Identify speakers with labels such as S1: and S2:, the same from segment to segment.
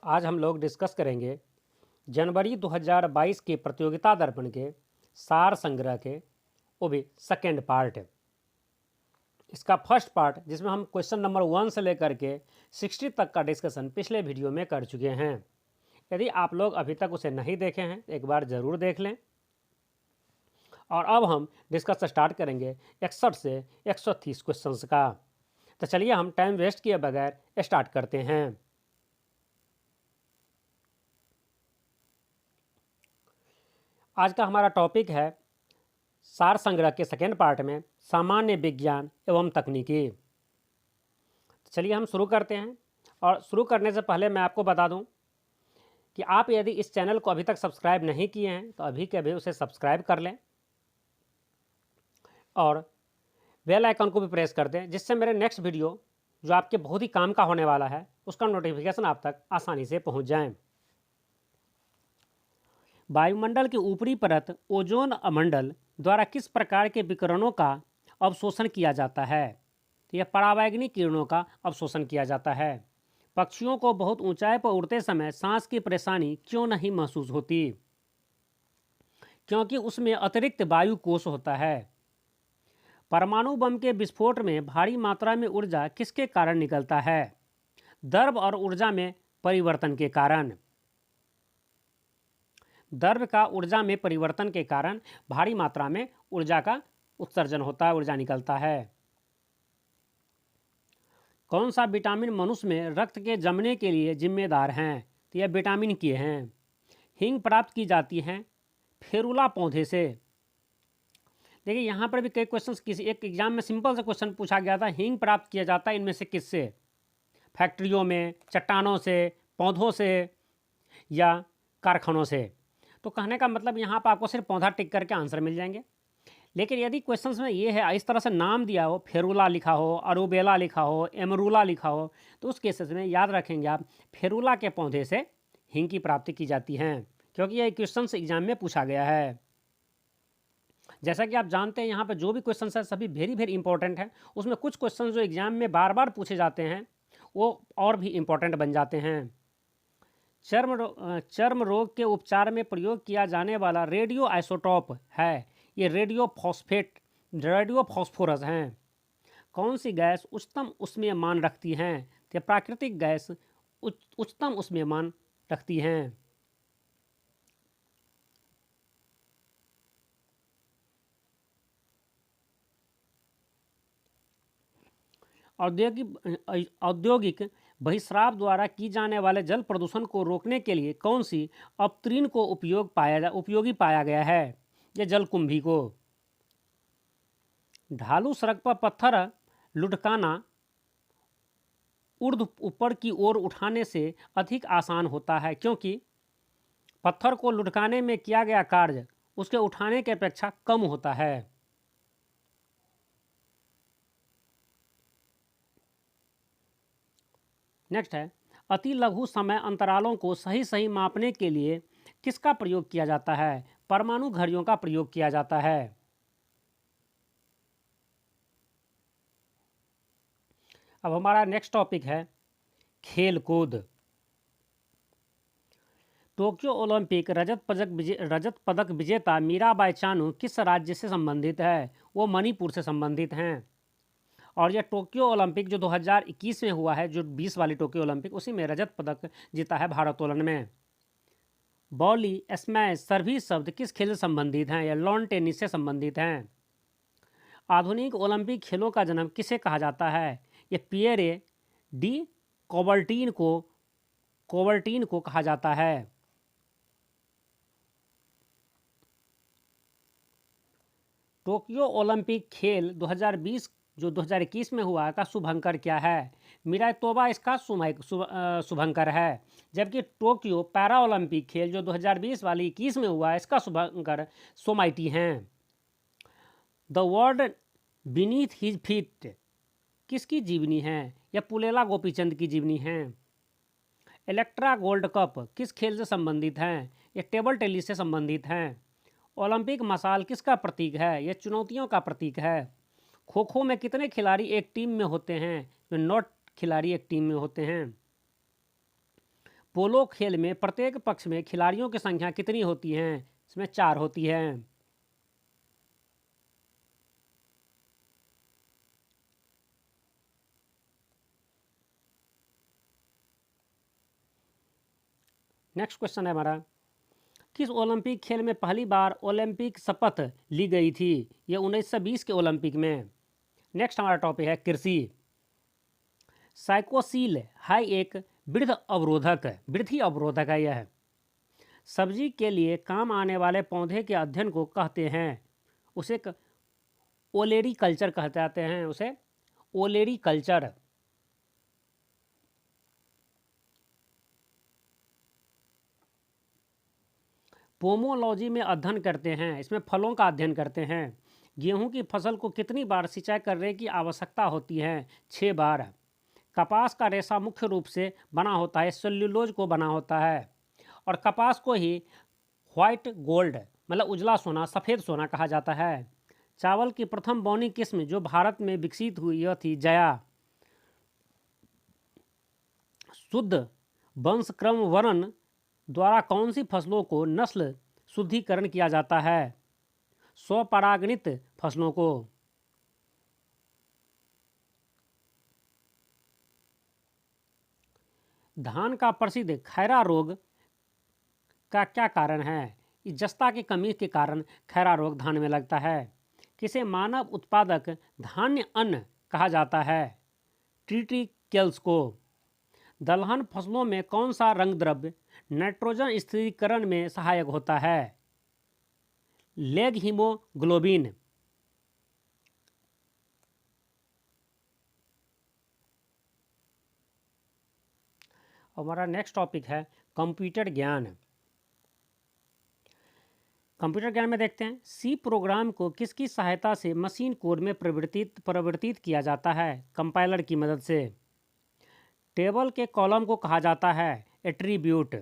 S1: आज हम लोग डिस्कस करेंगे जनवरी 2022 के प्रतियोगिता दर्पण के सार संग्रह के वो भी सेकेंड पार्ट। इसका फर्स्ट पार्ट जिसमें हम क्वेश्चन नंबर 1 से लेकर के 60 तक का डिस्कशन पिछले वीडियो में कर चुके हैं। यदि आप लोग अभी तक उसे नहीं देखे हैं तो एक बार ज़रूर देख लें। और अब हम डिस्कस स्टार्ट करेंगे 61 से 130 क्वेश्चंस का। तो चलिए हम टाइम वेस्ट किए बगैर स्टार्ट करते हैं। आज का हमारा टॉपिक है सार संग्रह के सेकेंड पार्ट में सामान्य विज्ञान एवं तकनीकी। चलिए हम शुरू करते हैं। और शुरू करने से पहले मैं आपको बता दूं कि आप यदि इस चैनल को अभी तक सब्सक्राइब नहीं किए हैं तो अभी के अभी उसे सब्सक्राइब कर लें और बेल आइकन को भी प्रेस कर दें, जिससे मेरे नेक्स्ट वीडियो जो आपके बहुत ही काम का होने वाला है उसका नोटिफिकेशन आप तक आसानी से पहुंच जाए। वायुमंडल की ऊपरी परत ओजोन मंडल द्वारा किस प्रकार के विकिरणों का अवशोषण किया जाता है? तो यह परावैंगनिक किरणों का अवशोषण किया जाता है। पक्षियों को बहुत ऊंचाई पर उड़ते समय सांस की परेशानी क्यों नहीं महसूस होती? क्योंकि उसमें अतिरिक्त वायु कोश होता है। परमाणु बम के विस्फोट में भारी मात्रा में ऊर्जा किसके कारण निकलता है? द्रव और ऊर्जा में परिवर्तन के कारण। द्रव का ऊर्जा में परिवर्तन के कारण भारी मात्रा में ऊर्जा का उत्सर्जन होता है, ऊर्जा निकलता है। कौन सा विटामिन मनुष्य में रक्त के जमने के लिए जिम्मेदार हैं? तो यह विटामिन के हैं। हींग प्राप्त की जाती है फेरुला पौधे से। देखिए यहाँ पर भी कई क्वेश्चंस, किसी एक एग्जाम में सिंपल सा क्वेश्चन पूछा गया था, हींग प्राप्त किया जाता है इनमें से किससे? फैक्ट्रियों में, चट्टानों से, पौधों से या कारखानों से। तो कहने का मतलब यहाँ पर आपको सिर्फ पौधा टिक करके आंसर मिल जाएंगे। लेकिन यदि क्वेश्चंस में ये है इस तरह से नाम दिया हो, फेरुला लिखा हो, अरुबेला लिखा हो, एमरूला लिखा हो, तो उस केसेस में याद रखेंगे आप फेरुला के पौधे से हींग की प्राप्ति की जाती है, क्योंकि यह क्वेश्चंस एग्जाम में पूछा गया है। जैसा कि आप जानते हैं यहाँ पर जो भी क्वेश्चन है सभी वेरी वेरी इंपॉर्टेंट हैं। उसमें कुछ क्वेश्चन जो एग्जाम में बार बार पूछे जाते हैं वो और भी इम्पोर्टेंट बन जाते हैं। चर्म रोग के उपचार में प्रयोग किया जाने वाला रेडियो आइसोटोप है, ये रेडियो फॉस्फोरस हैं। कौन सी गैस उच्चतम ऊष्मीय मान रखती हैं? तो प्राकृतिक गैस उच्चतम ऊष्मीय मान रखती हैं। औद्योगिक बहिस्राव द्वारा की जाने वाले जल प्रदूषण को रोकने के लिए कौन सी अपतृण को उपयोगी पाया गया है? यह जलकुंभी को। ढालू सड़क पर पत्थर लुढ़काना ऊर्ध्व ऊपर की ओर उठाने से अधिक आसान होता है, क्योंकि पत्थर को लुढ़काने में किया गया कार्य उसके उठाने की अपेक्षा कम होता है। नेक्स्ट है, अति लघु समय अंतरालों को सही सही मापने के लिए किसका प्रयोग किया जाता है? परमाणु घड़ियों का प्रयोग किया जाता है। अब हमारा नेक्स्ट टॉपिक है खेल कूद। टोक्यो ओलंपिक रजत पदक विजेता मीराबाई चानू किस राज्य से संबंधित है? वो मणिपुर से संबंधित हैं। और यह टोक्यो ओलंपिक जो 2021 में हुआ है, जो 20 वाली टोक्यो ओलंपिक, उसी में रजत पदक जीता है भारोत्तोलन में। बॉली, स्मैश, सर्विस शब्द किस खेल से संबंधित हैं? या लॉन टेनिस से संबंधित हैं। आधुनिक ओलंपिक खेलों का जन्म किसे कहा जाता है? ये पियरे डी कोबर्टीन को कहा जाता है। टोक्यो ओलंपिक खेल 2020 जो 2021 में हुआ का शुभंकर क्या है? मिरातोबा इसका शुभंकर है। जबकि टोक्यो पैरा ओलंपिक खेल जो 2020 वाली 21 में हुआ है इसका शुभंकर सोमाइटी हैं। The world beneath his feet किसकी जीवनी है? यह पुलेला गोपीचंद की जीवनी है। इलेक्ट्रा गोल्ड कप किस खेल से संबंधित हैं? ये टेबल टेनिस से संबंधित हैं। ओलंपिक मशाल किसका प्रतीक है? यह चुनौतियों का प्रतीक है। खो खो में कितने खिलाड़ी एक टीम में होते हैं? जो 9 खिलाड़ी एक टीम में होते हैं। पोलो खेल में प्रत्येक पक्ष में खिलाड़ियों की संख्या कितनी होती है? इसमें 4 होती है। नेक्स्ट क्वेश्चन है हमारा, किस ओलंपिक खेल में पहली बार ओलंपिक शपथ ली गई थी? यह 1920 के ओलंपिक में। नेक्स्ट हमारा टॉपिक है कृषि। साइकोसील है एक वृद्धि अवरोधक है। यह सब्जी के लिए काम आने वाले पौधे के अध्ययन को कहते हैं, उसे ओलेरी कल्चर कहते हैं, उसे ओलेरी कल्चर। पोमोलॉजी में अध्ययन करते हैं, इसमें फलों का अध्ययन करते हैं। गेहूं की फसल को कितनी बार सिंचाई करने की आवश्यकता होती है? 6 बार। कपास का रेशा मुख्य रूप से बना होता है सेल्यूलोज को बना होता है, और कपास को ही व्हाइट गोल्ड मतलब उजला सोना, सफ़ेद सोना कहा जाता है। चावल की प्रथम बौनी किस्म जो भारत में विकसित हुई यह थी जया। शुद्ध वंशक्रम वर्णन द्वारा कौन सी फसलों को नस्ल शुद्धिकरण किया जाता है? स्वपरागणित फसलों को। धान का प्रसिद्ध खैरा रोग का क्या कारण है? इस जस्ता की कमी के कारण खैरा रोग धान में लगता है। किसे मानव उत्पादक धान्य अन्न कहा जाता है? ट्रिटिकल्स को। दलहन फसलों में कौन सा रंग द्रव्य नाइट्रोजन स्थिरीकरण में सहायक होता है? Leg haemoglobin. हमारा नेक्स्ट टॉपिक है कंप्यूटर ज्ञान। कंप्यूटर ज्ञान में देखते हैं, सी प्रोग्राम को किसकी सहायता से मशीन कोड में परिवर्तित किया जाता है? कंपाइलर की मदद से। टेबल के कॉलम को कहा जाता है एट्रीब्यूट।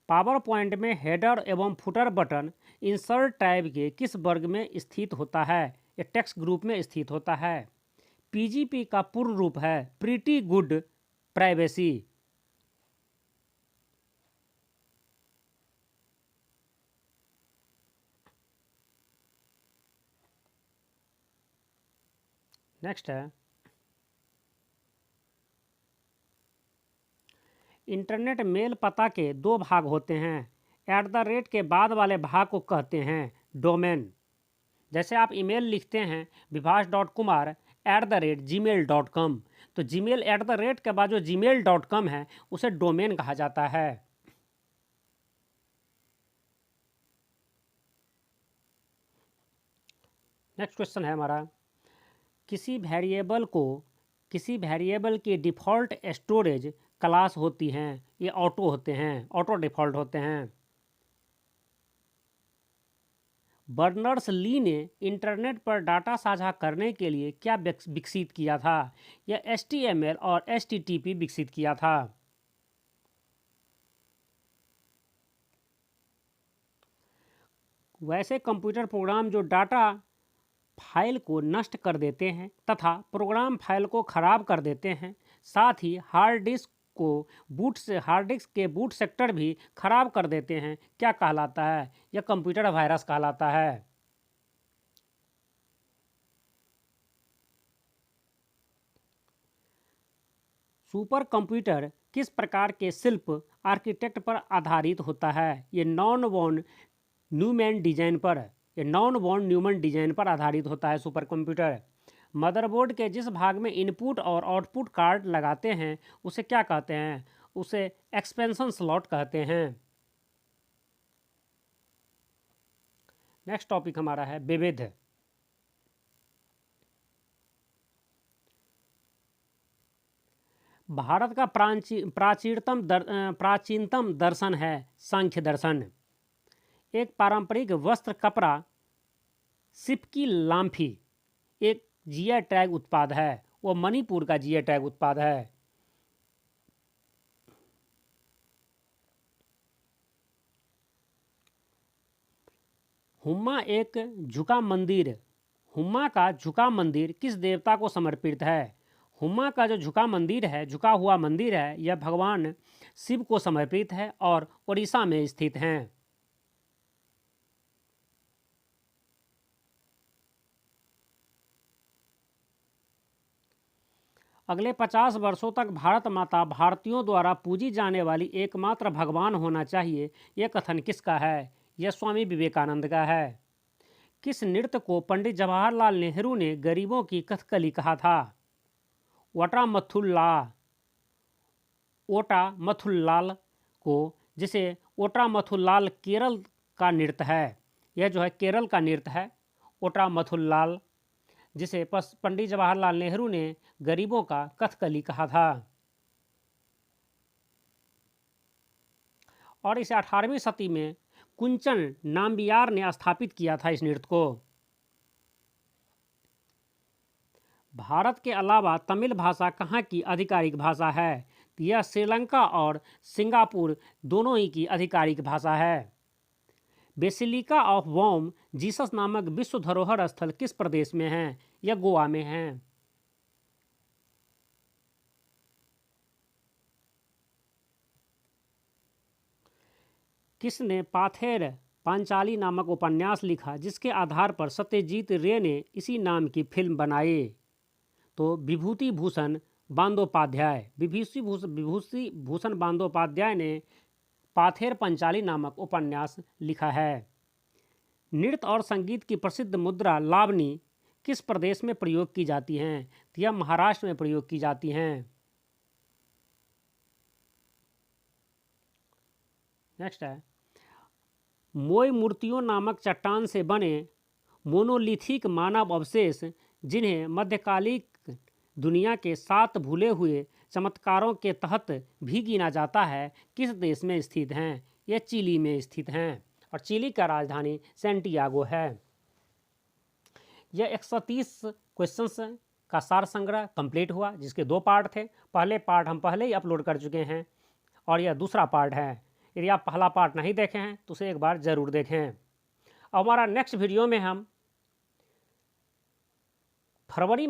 S1: पावर पॉइंट में हेडर एवं फुटर बटन इंसर्ट टैब के किस वर्ग में स्थित होता है? ये टेक्स्ट ग्रुप में स्थित होता है। पीजीपी का पूर्ण रूप है प्रीटी गुड प्राइवेसी। नेक्स्ट है, इंटरनेट मेल पता के 2 भाग होते हैं। @ के बाद वाले भाग को कहते हैं डोमेन। जैसे आप ईमेल लिखते हैं vibhas.kumar@gmail.com, तो जीमेल @ के बाद जो gmail.com है उसे डोमेन कहा जाता है। नेक्स्ट क्वेश्चन है हमारा, किसी वेरिएबल की डिफ़ॉल्ट स्टोरेज क्लास होती हैं, ये ऑटो होते हैं, ऑटो डिफ़ॉल्ट होते हैं। बर्नर्स ली ने इंटरनेट पर डाटा साझा करने के लिए क्या विकसित किया था? यह HTML और HTTP विकसित किया था। वैसे कंप्यूटर प्रोग्राम जो डाटा फाइल को नष्ट कर देते हैं तथा प्रोग्राम फाइल को ख़राब कर देते हैं, साथ ही हार्ड डिस्क के बूट सेक्टर भी खराब कर देते हैं, क्या कहलाता है? यह कंप्यूटर वायरस कहलाता है। सुपर कंप्यूटर किस प्रकार के शिल्प आर्किटेक्ट पर आधारित होता है? ये नॉन वॉन न्यूमन डिजाइन पर आधारित होता है सुपर कंप्यूटर। मदरबोर्ड के जिस भाग में इनपुट और आउटपुट कार्ड लगाते हैं उसे क्या कहते हैं? उसे एक्सपेंशन स्लॉट कहते हैं। नेक्स्ट टॉपिक हमारा है विविध। भारत का प्राचीनतम दर्शन है सांख्य दर्शन। एक पारंपरिक वस्त्र कपड़ा सिप्की लाम्फी एक जीआई टैग उत्पाद है, वो मणिपुर का जीआई टैग उत्पाद है। हुम्मा का झुका मंदिर किस देवता को समर्पित है? हुमा का जो झुका हुआ मंदिर है, यह भगवान शिव को समर्पित है और उड़ीसा में स्थित हैं। अगले 50 वर्षों तक भारत माता भारतीयों द्वारा पूजी जाने वाली एकमात्र भगवान होना चाहिए, यह कथन किसका है? यह स्वामी विवेकानंद का है। किस नृत्य को पंडित जवाहरलाल नेहरू ने गरीबों की कथकली कहा था? ओटामथुल्लाल को, जिसे ओटामथुल्लाल केरल का नृत्य है। यह जो है केरल का नृत्य है ओटामथुल्लाल, जिसे पंडित जवाहरलाल नेहरू ने गरीबों का कथकली कहा था। और इसे 18वीं सदी में कुंचन नाम्बियार ने स्थापित किया था इस नृत्य को। भारत के अलावा तमिल भाषा कहाँ की आधिकारिक भाषा है? यह श्रीलंका और सिंगापुर दोनों ही की आधिकारिक भाषा है। बेसिलिका ऑफ बॉम जीसस नामक विश्व धरोहर स्थल किस प्रदेश में है? यह गोवा में है। किसने पाथेर पांचाली नामक उपन्यास लिखा, जिसके आधार पर सत्यजीत रे ने इसी नाम की फिल्म बनाई? तो विभूति भूषण बंदोपाध्याय। विभूति भूषण बंदोपाध्याय ने पाथेर पंचाली नामक उपन्यास लिखा है। नृत्य और संगीत की प्रसिद्ध मुद्रा लावनी किस प्रदेश में प्रयोग की जाती हैं? तो यह महाराष्ट्र में प्रयोग की जाती हैं। नेक्स्ट है, मोई मूर्तियों नामक चट्टान से बने मोनोलिथिक मानव अवशेष, जिन्हें मध्यकालिक दुनिया के 7 भूले हुए चमत्कारों के तहत भी गिना जाता है, किस देश में स्थित हैं? यह चिली में स्थित हैं और चिली का राजधानी सैंटियागो है। यह 130 क्वेश्चंस का सार संग्रह कंप्लीट हुआ, जिसके 2 पार्ट थे। पहले पार्ट हम पहले ही अपलोड कर चुके हैं और यह दूसरा पार्ट है। यदि आप पहला पार्ट नहीं देखे हैं तो उसे एक बार ज़रूर देखें। अब हमारा नेक्स्ट वीडियो में हम फरवरी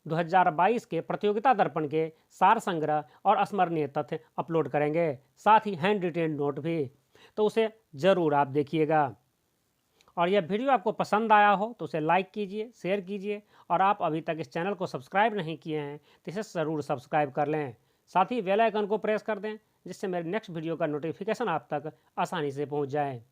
S1: 2022 के प्रतियोगिता दर्पण के सार संग्रह और स्मरणीय तथ्य अपलोड करेंगे, साथ ही हैंड रिटेन नोट भी, तो उसे ज़रूर आप देखिएगा। और यह वीडियो आपको पसंद आया हो तो उसे लाइक कीजिए, शेयर कीजिए, और आप अभी तक इस चैनल को सब्सक्राइब नहीं किए हैं तो इसे ज़रूर सब्सक्राइब कर लें। साथ ही बेल आइकन को प्रेस कर दें, जिससे मेरे नेक्स्ट वीडियो का नोटिफिकेशन आप तक आसानी से पहुंच जाए।